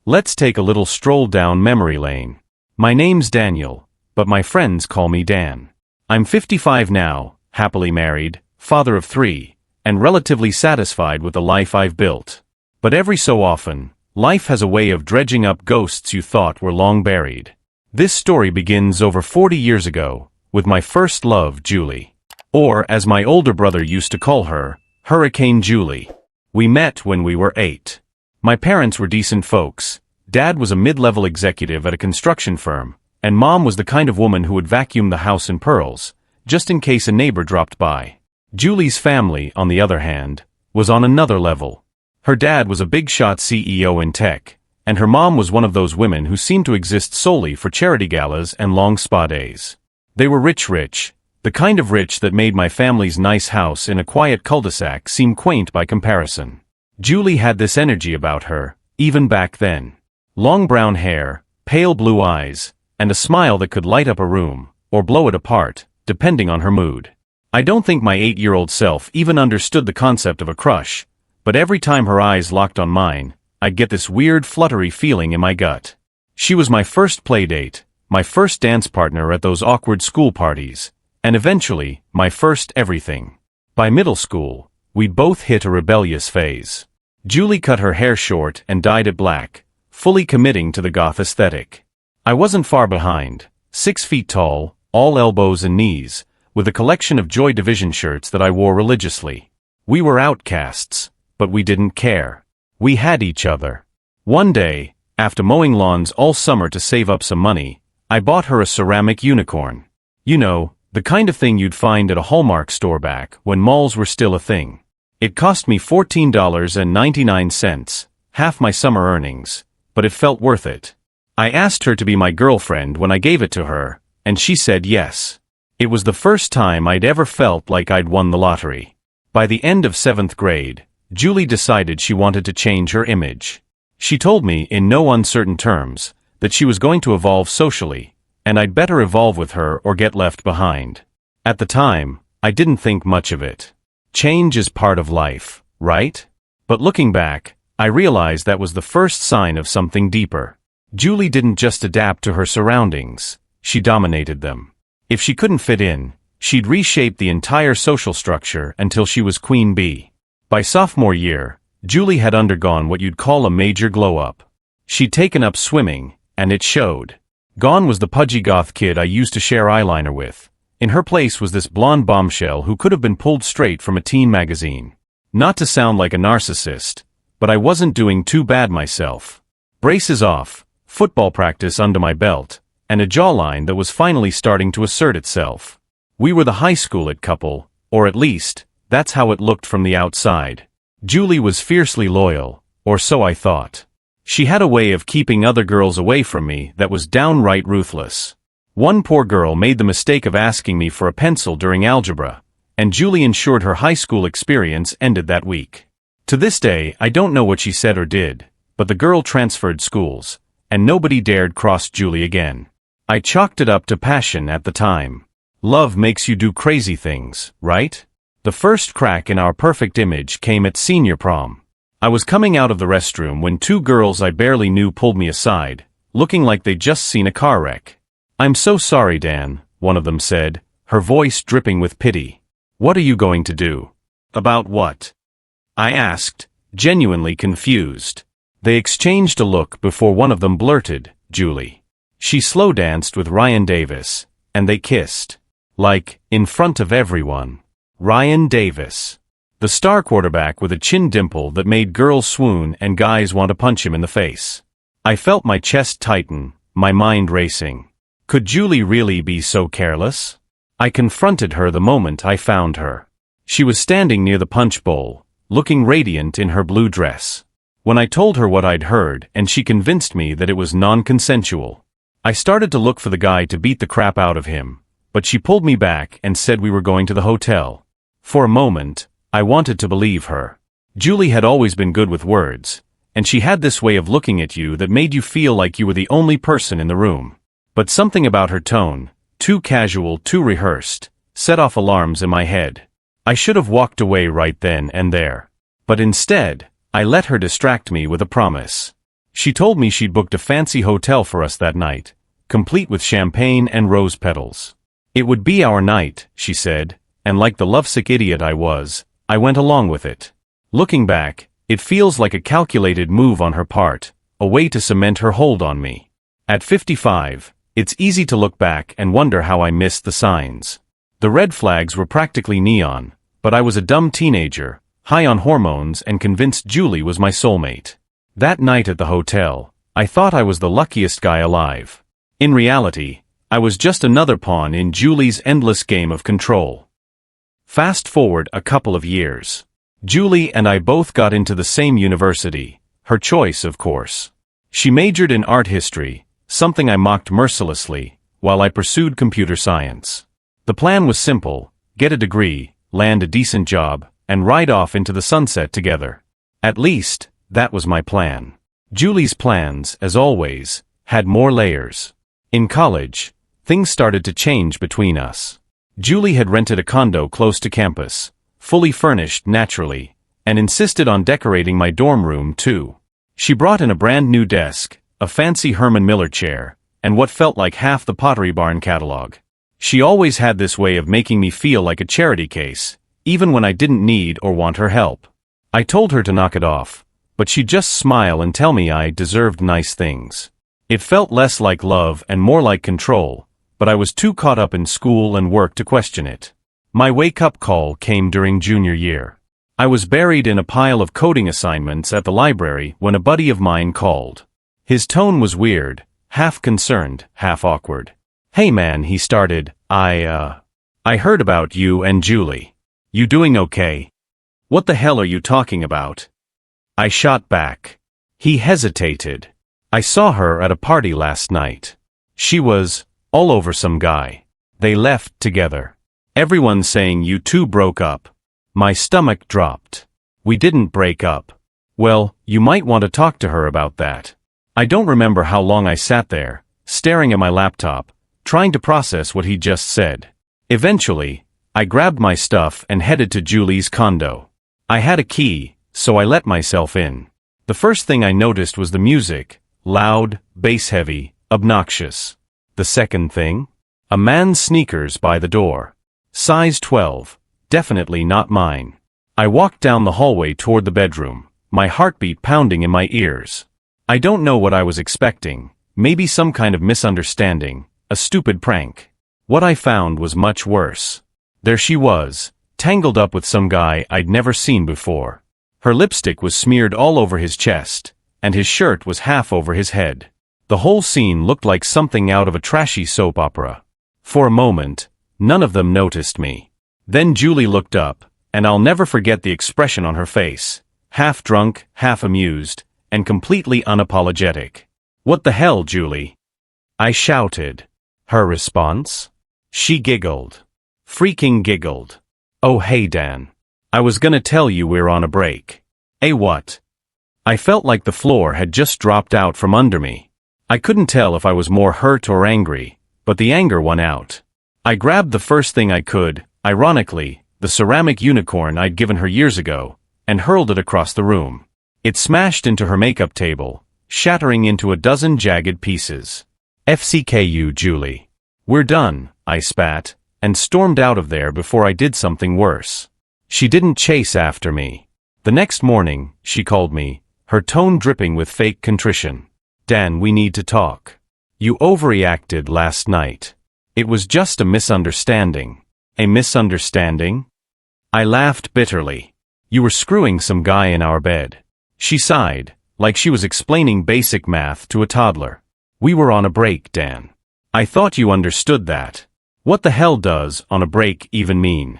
Let's take a little stroll down memory lane. My name's Daniel, but my friends call me Dan. I'm 55 now, happily married, father of 3, and relatively satisfied with the life I've built. But every so often, life has a way of dredging up ghosts you thought were long buried. This story begins over 40 years ago, with my first love, Julie. Or, as my older brother used to call her, Hurricane Julie. We met when we were 8. My parents were decent folks. Dad was a mid-level executive at a construction firm, and Mom was the kind of woman who would vacuum the house in pearls, just in case a neighbor dropped by. Julie's family, on the other hand, was on another level. Her dad was a big-shot CEO in tech, and her mom was one of those women who seemed to exist solely for charity galas and long spa days. They were rich, the kind of rich that made my family's nice house in a quiet cul-de-sac seem quaint by comparison. Julie had this energy about her, even back then. Long brown hair, pale blue eyes, and a smile that could light up a room, or blow it apart, depending on her mood. I don't think my 8-year-old self even understood the concept of a crush, but every time her eyes locked on mine, I'd get this weird fluttery feeling in my gut. She was my first playdate, my first dance partner at those awkward school parties, and eventually, my first everything. By middle school, we'd both hit a rebellious phase. Julie cut her hair short and dyed it black, fully committing to the goth aesthetic. I wasn't far behind, 6 feet tall, all elbows and knees, with a collection of Joy Division shirts that I wore religiously. We were outcasts, but we didn't care. We had each other. One day, after mowing lawns all summer to save up some money, I bought her a ceramic unicorn. You know, the kind of thing you'd find at a Hallmark store back when malls were still a thing. It cost me $14.99, half my summer earnings, but it felt worth it. I asked her to be my girlfriend when I gave it to her, and she said yes. It was the first time I'd ever felt like I'd won the lottery. By the end of 7th grade, Julie decided she wanted to change her image. She told me, in no uncertain terms, that she was going to evolve socially, and I'd better evolve with her or get left behind. At the time, I didn't think much of it. Change is part of life, right? But looking back, I realized that was the first sign of something deeper. Julie didn't just adapt to her surroundings, she dominated them. If she couldn't fit in, she'd reshape the entire social structure until she was Queen Bee. By sophomore year, Julie had undergone what you'd call a major glow-up. She'd taken up swimming, and it showed. Gone was the pudgy goth kid I used to share eyeliner with. In her place was this blonde bombshell who could have been pulled straight from a teen magazine. Not to sound like a narcissist, but I wasn't doing too bad myself. Braces off, football practice under my belt, and a jawline that was finally starting to assert itself. We were the high school-it couple, or at least, that's how it looked from the outside. Julie was fiercely loyal, or so I thought. She had a way of keeping other girls away from me that was downright ruthless. One poor girl made the mistake of asking me for a pencil during algebra, and Julie ensured her high school experience ended that week. To this day, I don't know what she said or did, but the girl transferred schools, and nobody dared cross Julie again. I chalked it up to passion at the time. Love makes you do crazy things, right? The first crack in our perfect image came at senior prom. I was coming out of the restroom when 2 girls I barely knew pulled me aside, looking like they'd just seen a car wreck. "I'm so sorry, Dan," one of them said, her voice dripping with pity. "What are you going to do?" "About what?" I asked, genuinely confused. They exchanged a look before one of them blurted, "Julie." She slow danced with Ryan Davis, and they kissed. Like, in front of everyone. Ryan Davis. The star quarterback with a chin dimple that made girls swoon and guys want to punch him in the face. I felt my chest tighten, my mind racing. Could Julie really be so careless? I confronted her the moment I found her. She was standing near the punch bowl, looking radiant in her blue dress. When I told her what I'd heard, and she convinced me that it was non-consensual. I started to look for the guy to beat the crap out of him, but she pulled me back and said we were going to the hotel. For a moment, I wanted to believe her. Julie had always been good with words, and she had this way of looking at you that made you feel like you were the only person in the room. But something about her tone, too casual, too rehearsed, set off alarms in my head. I should have walked away right then and there. But instead, I let her distract me with a promise. She told me she'd booked a fancy hotel for us that night, complete with champagne and rose petals. It would be our night, she said, and like the lovesick idiot I was, I went along with it. Looking back, it feels like a calculated move on her part, a way to cement her hold on me. At 55, it's easy to look back and wonder how I missed the signs. The red flags were practically neon, but I was a dumb teenager, high on hormones and convinced Julie was my soulmate. That night at the hotel, I thought I was the luckiest guy alive. In reality, I was just another pawn in Julie's endless game of control. Fast forward a couple of years. Julie and I both got into the same university, her choice, of course. She majored in art history, something I mocked mercilessly, while I pursued computer science. The plan was simple: get a degree, land a decent job, and ride off into the sunset together. At least, that was my plan. Julie's plans, as always, had more layers. In college, things started to change between us. Julie had rented a condo close to campus, fully furnished naturally, and insisted on decorating my dorm room too. She brought in a brand new desk, a fancy Herman Miller chair, and what felt like half the Pottery Barn catalog. She always had this way of making me feel like a charity case, even when I didn't need or want her help. I told her to knock it off, but she'd just smile and tell me I deserved nice things. It felt less like love and more like control, but I was too caught up in school and work to question it. My wake-up call came during junior year. I was buried in a pile of coding assignments at the library when a buddy of mine called. His tone was weird, half concerned, half awkward. "Hey man," he started, I heard about you and Julie. You doing okay?" "What the hell are you talking about?" I shot back. He hesitated. "I saw her at a party last night. She was all over some guy. They left together. Everyone's saying you two broke up." My stomach dropped. "We didn't break up." "Well, you might want to talk to her about that." I don't remember how long I sat there, staring at my laptop, trying to process what he just said. Eventually, I grabbed my stuff and headed to Julie's condo. I had a key, so I let myself in. The first thing I noticed was the music, loud, bass-heavy, obnoxious. The second thing? A man's sneakers by the door. Size 12, definitely not mine. I walked down the hallway toward the bedroom, my heartbeat pounding in my ears. I don't know what I was expecting, maybe some kind of misunderstanding, a stupid prank. What I found was much worse. There she was, tangled up with some guy I'd never seen before. Her lipstick was smeared all over his chest, and his shirt was half over his head. The whole scene looked like something out of a trashy soap opera. For a moment, none of them noticed me. Then Julie looked up, and I'll never forget the expression on her face, half drunk, half amused, and completely unapologetic. "What the hell, Julie?" I shouted. Her response? She giggled. Freaking giggled. "Oh hey Dan. I was gonna tell you we're on a break." "Eh what?" I felt like the floor had just dropped out from under me. I couldn't tell if I was more hurt or angry, but the anger won out. I grabbed the first thing I could, ironically, the ceramic unicorn I'd given her years ago, and hurled it across the room. It smashed into her makeup table, shattering into a dozen jagged pieces. "FCKU, Julie. We're done," I spat, and stormed out of there before I did something worse. She didn't chase after me. The next morning, she called me, her tone dripping with fake contrition. "Dan, we need to talk. You overreacted last night. It was just a misunderstanding." "A misunderstanding?" I laughed bitterly. "You were screwing some guy in our bed." She sighed, like she was explaining basic math to a toddler. "We were on a break, Dan. I thought you understood that." "What the hell does on a break even mean?"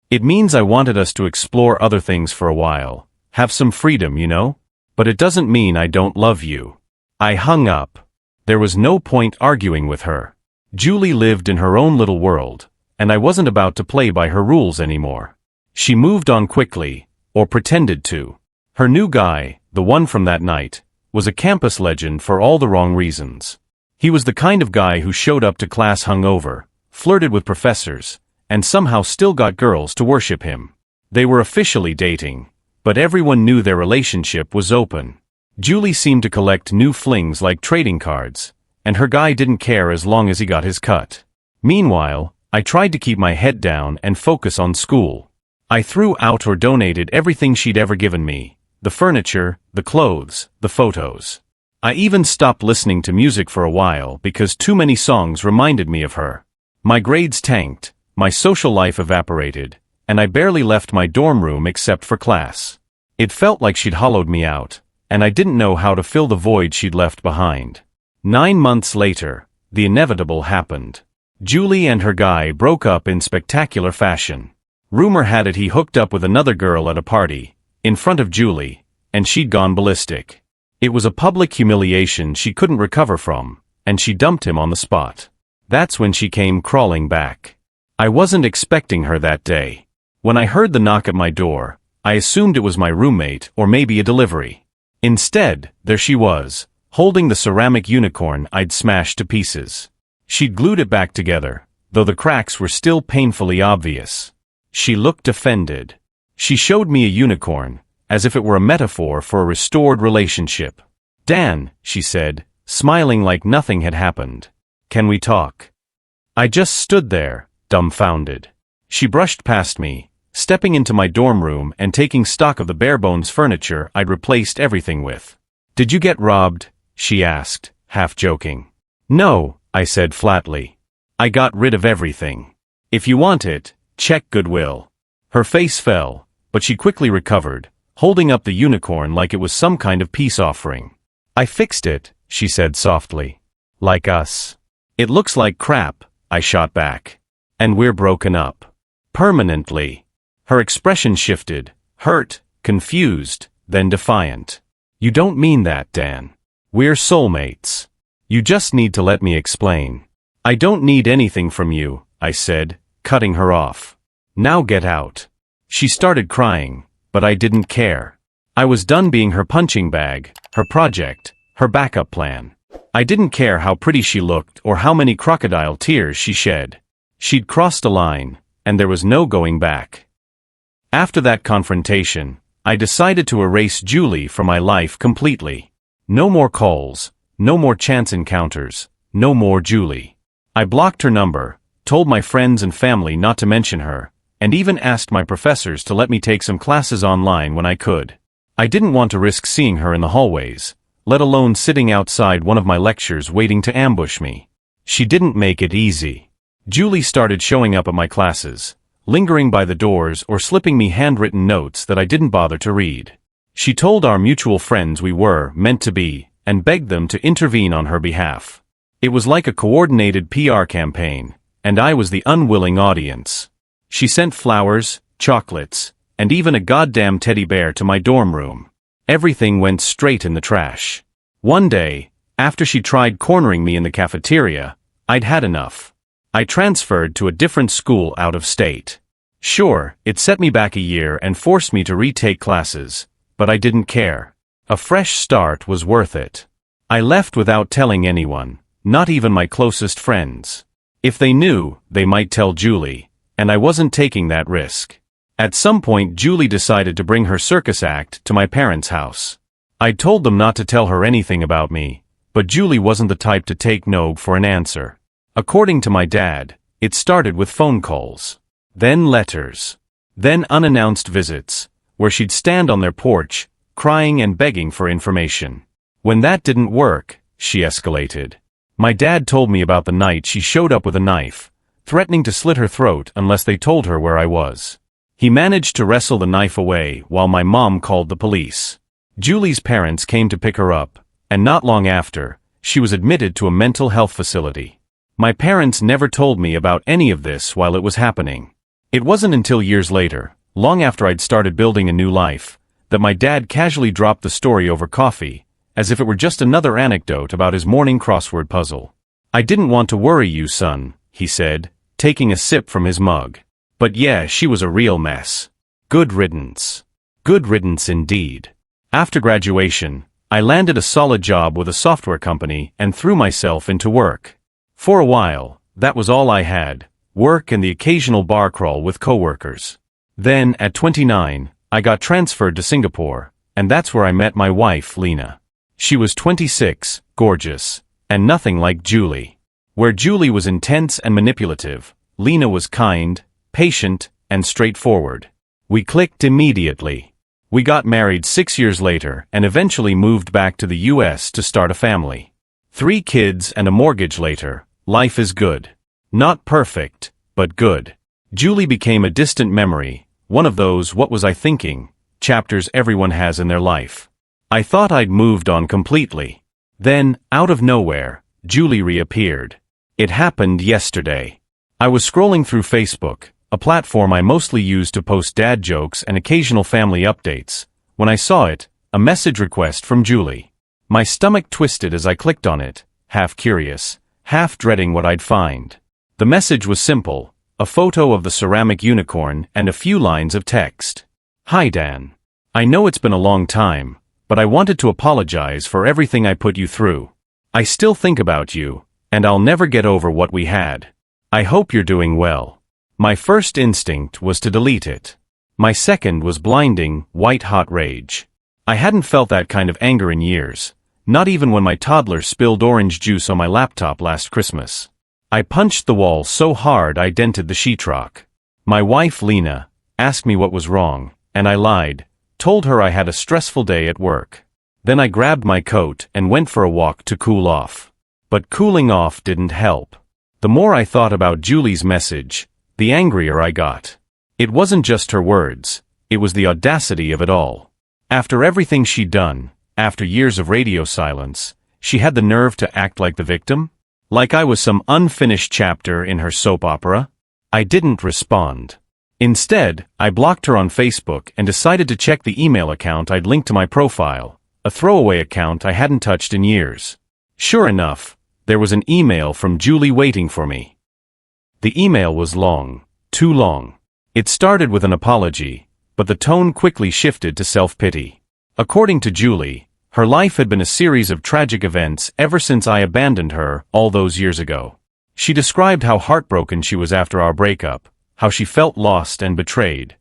"It means I wanted us to explore other things for a while, have some freedom, you know? But it doesn't mean I don't love you." I hung up. There was no point arguing with her. Julie lived in her own little world, and I wasn't about to play by her rules anymore. She moved on quickly, or pretended to. Her new guy, the one from that night, was a campus legend for all the wrong reasons. He was the kind of guy who showed up to class hungover, flirted with professors, and somehow still got girls to worship him. They were officially dating, but everyone knew their relationship was open. Julie seemed to collect new flings like trading cards, and her guy didn't care as long as he got his cut. Meanwhile, I tried to keep my head down and focus on school. I threw out or donated everything she'd ever given me: the furniture, the clothes, the photos. I even stopped listening to music for a while because too many songs reminded me of her. My grades tanked, my social life evaporated, and I barely left my dorm room except for class. It felt like she'd hollowed me out, and I didn't know how to fill the void she'd left behind. 9 months later, the inevitable happened. Julie and her guy broke up in spectacular fashion. Rumor had it he hooked up with another girl at a party, in front of Julie, and she'd gone ballistic. It was a public humiliation she couldn't recover from, and she dumped him on the spot. That's when she came crawling back. I wasn't expecting her that day. When I heard the knock at my door, I assumed it was my roommate or maybe a delivery. Instead, there she was, holding the ceramic unicorn I'd smashed to pieces. She'd glued it back together, though the cracks were still painfully obvious. She looked offended. She showed me a unicorn, as if it were a metaphor for a restored relationship. "Dan," she said, smiling like nothing had happened. "Can we talk?" I just stood there, dumbfounded. She brushed past me, stepping into my dorm room and taking stock of the bare-bones furniture I'd replaced everything with. "Did you get robbed?" she asked, half joking. "No," I said flatly. "I got rid of everything. If you want it, check Goodwill." Her face fell, but she quickly recovered, holding up the unicorn like it was some kind of peace offering. "I fixed it," she said softly. "Like us." "It looks like crap," I shot back. "And we're broken up. Permanently." Her expression shifted, hurt, confused, then defiant. "You don't mean that, Dan. We're soulmates. You just need to let me explain." "I don't need anything from you," I said, cutting her off. "Now get out." She started crying, but I didn't care. I was done being her punching bag, her project, her backup plan. I didn't care how pretty she looked or how many crocodile tears she shed. She'd crossed a line, and there was no going back. After that confrontation, I decided to erase Julie from my life completely. No more calls, no more chance encounters, no more Julie. I blocked her number, told my friends and family not to mention her, and even asked my professors to let me take some classes online when I could. I didn't want to risk seeing her in the hallways, let alone sitting outside one of my lectures waiting to ambush me. She didn't make it easy. Julie started showing up at my classes, lingering by the doors or slipping me handwritten notes that I didn't bother to read. She told our mutual friends we were meant to be, and begged them to intervene on her behalf. It was like a coordinated PR campaign, and I was the unwilling audience. She sent flowers, chocolates, and even a goddamn teddy bear to my dorm room. Everything went straight in the trash. One day, after she tried cornering me in the cafeteria, I'd had enough. I transferred to a different school out of state. Sure, it set me back a year and forced me to retake classes, but I didn't care. A fresh start was worth it. I left without telling anyone, not even my closest friends. If they knew, they might tell Julie, and I wasn't taking that risk. At some point, Julie decided to bring her circus act to my parents' house. I'd told them not to tell her anything about me, but Julie wasn't the type to take no for an answer. According to my dad, it started with phone calls, then letters, then unannounced visits, where she'd stand on their porch, crying and begging for information. When that didn't work, she escalated. My dad told me about the night she showed up with a knife, threatening to slit her throat unless they told her where I was. He managed to wrestle the knife away while my mom called the police. Julie's parents came to pick her up, and not long after, she was admitted to a mental health facility. My parents never told me about any of this while it was happening. It wasn't until years later, long after I'd started building a new life, that my dad casually dropped the story over coffee, as if it were just another anecdote about his morning crossword puzzle. "I didn't want to worry you, son," he said, taking a sip from his mug. "But yeah, she was a real mess. Good riddance." Good riddance indeed. After graduation, I landed a solid job with a software company and threw myself into work. For a while, that was all I had, work and the occasional bar crawl with coworkers. Then, at 29, I got transferred to Singapore, and that's where I met my wife, Lena. She was 26, gorgeous, and nothing like Julie. Where Julie was intense and manipulative, Lena was kind, patient, and straightforward. We clicked immediately. We got married 6 years later and eventually moved back to the US to start a family. 3 kids and a mortgage later, life is good. Not perfect, but good. Julie became a distant memory, one of those "what was I thinking" chapters everyone has in their life. I thought I'd moved on completely. Then, out of nowhere, Julie reappeared. It happened yesterday. I was scrolling through Facebook, a platform I mostly use to post dad jokes and occasional family updates, when I saw it, a message request from Julie. My stomach twisted as I clicked on it, half curious, half dreading what I'd find. The message was simple, a photo of the ceramic unicorn and a few lines of text. "Hi Dan. I know it's been a long time, but I wanted to apologize for everything I put you through. I still think about you, and I'll never get over what we had. I hope you're doing well." My first instinct was to delete it. My second was blinding, white-hot rage. I hadn't felt that kind of anger in years, not even when my toddler spilled orange juice on my laptop last Christmas. I punched the wall so hard I dented the sheetrock. My wife, Lena, asked me what was wrong, and I lied, told her I had a stressful day at work. Then I grabbed my coat and went for a walk to cool off. But cooling off didn't help. The more I thought about Julie's message, the angrier I got. It wasn't just her words, it was the audacity of it all. After everything she'd done, after years of radio silence, she had the nerve to act like the victim? Like I was some unfinished chapter in her soap opera? I didn't respond. Instead, I blocked her on Facebook and decided to check the email account I'd linked to my profile, a throwaway account I hadn't touched in years. Sure enough, there was an email from Julie waiting for me. The email was long, too long. It started with an apology, but the tone quickly shifted to self-pity. According to Julie, her life had been a series of tragic events ever since I abandoned her all those years ago. She described how heartbroken she was after our breakup, how she felt lost and betrayed,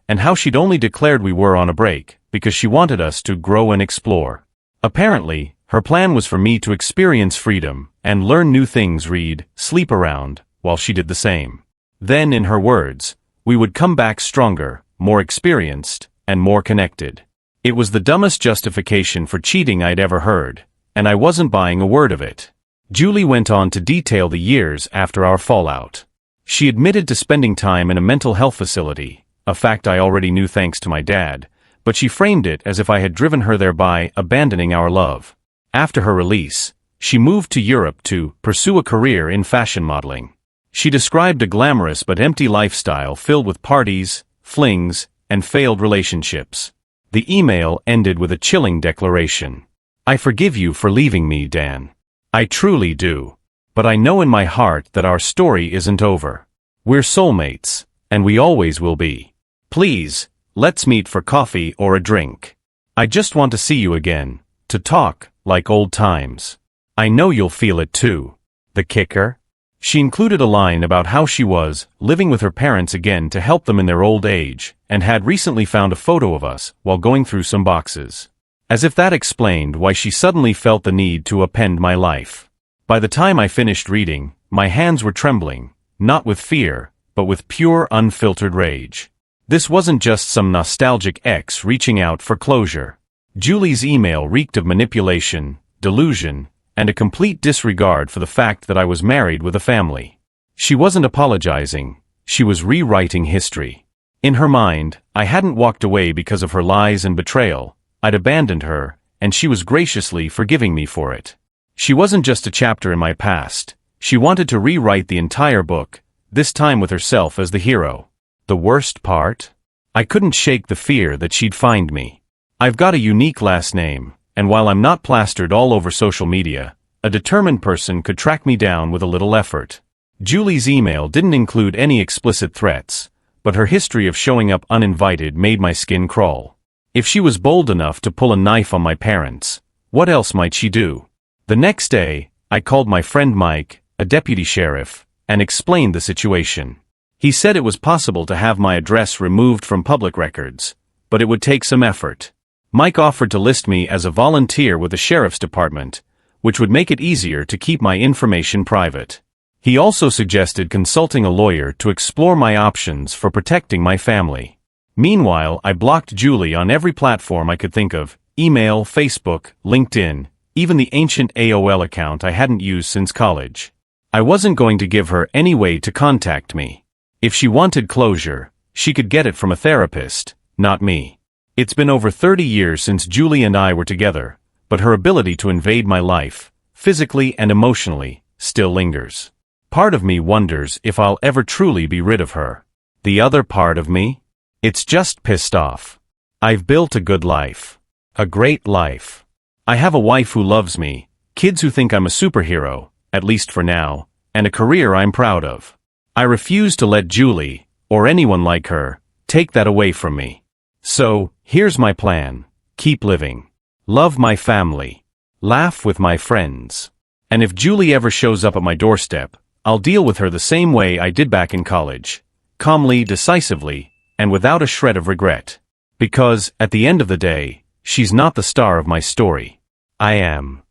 and how she'd only declared we were on a break because she wanted us to grow and explore. Apparently, her plan was for me to experience freedom and learn new things, read, sleep around, while she did the same. Then, in her words, we would come back stronger, more experienced, and more connected. It was the dumbest justification for cheating I'd ever heard, and I wasn't buying a word of it. Julie went on to detail the years after our fallout. She admitted to spending time in a mental health facility, a fact I already knew thanks to my dad, but she framed it as if I had driven her there by abandoning our love. After her release, she moved to Europe to pursue a career in fashion modeling. She described a glamorous but empty lifestyle filled with parties, flings, and failed relationships. The email ended with a chilling declaration. "I forgive you for leaving me, Dan. I truly do. But I know in my heart that our story isn't over. We're soulmates, and we always will be. Please, let's meet for coffee or a drink. I just want to see you again, to talk like old times. I know you'll feel it too." The kicker? She included a line about how she was living with her parents again to help them in their old age, and had recently found a photo of us while going through some boxes. As if that explained why she suddenly felt the need to append my life. By the time I finished reading, my hands were trembling, not with fear, but with pure unfiltered rage. This wasn't just some nostalgic ex reaching out for closure. Julie's email reeked of manipulation, delusion, and a complete disregard for the fact that I was married with a family. She wasn't apologizing, she was rewriting history. In her mind, I hadn't walked away because of her lies and betrayal, I'd abandoned her, and she was graciously forgiving me for it. She wasn't just a chapter in my past, she wanted to rewrite the entire book, this time with herself as the hero. The worst part? I couldn't shake the fear that she'd find me. I've got a unique last name, and while I'm not plastered all over social media, a determined person could track me down with a little effort. Julie's email didn't include any explicit threats, but her history of showing up uninvited made my skin crawl. If she was bold enough to pull a knife on my parents, what else might she do? The next day, I called my friend Mike, a deputy sheriff, and explained the situation. He said it was possible to have my address removed from public records, but it would take some effort. Mike offered to list me as a volunteer with the sheriff's department, which would make it easier to keep my information private. He also suggested consulting a lawyer to explore my options for protecting my family. Meanwhile, I blocked Julie on every platform I could think of: email, Facebook, LinkedIn, even the ancient AOL account I hadn't used since college. I wasn't going to give her any way to contact me. If she wanted closure, she could get it from a therapist, not me. It's been over 30 years since Julie and I were together, but her ability to invade my life, physically and emotionally, still lingers. Part of me wonders if I'll ever truly be rid of her. The other part of me? It's just pissed off. I've built a good life. A great life. I have a wife who loves me, kids who think I'm a superhero, at least for now, and a career I'm proud of. I refuse to let Julie, or anyone like her, take that away from me. So, here's my plan. Keep living. Love my family. Laugh with my friends. And if Julie ever shows up at my doorstep, I'll deal with her the same way I did back in college. Calmly, decisively, and without a shred of regret. Because, at the end of the day, she's not the star of my story. I am.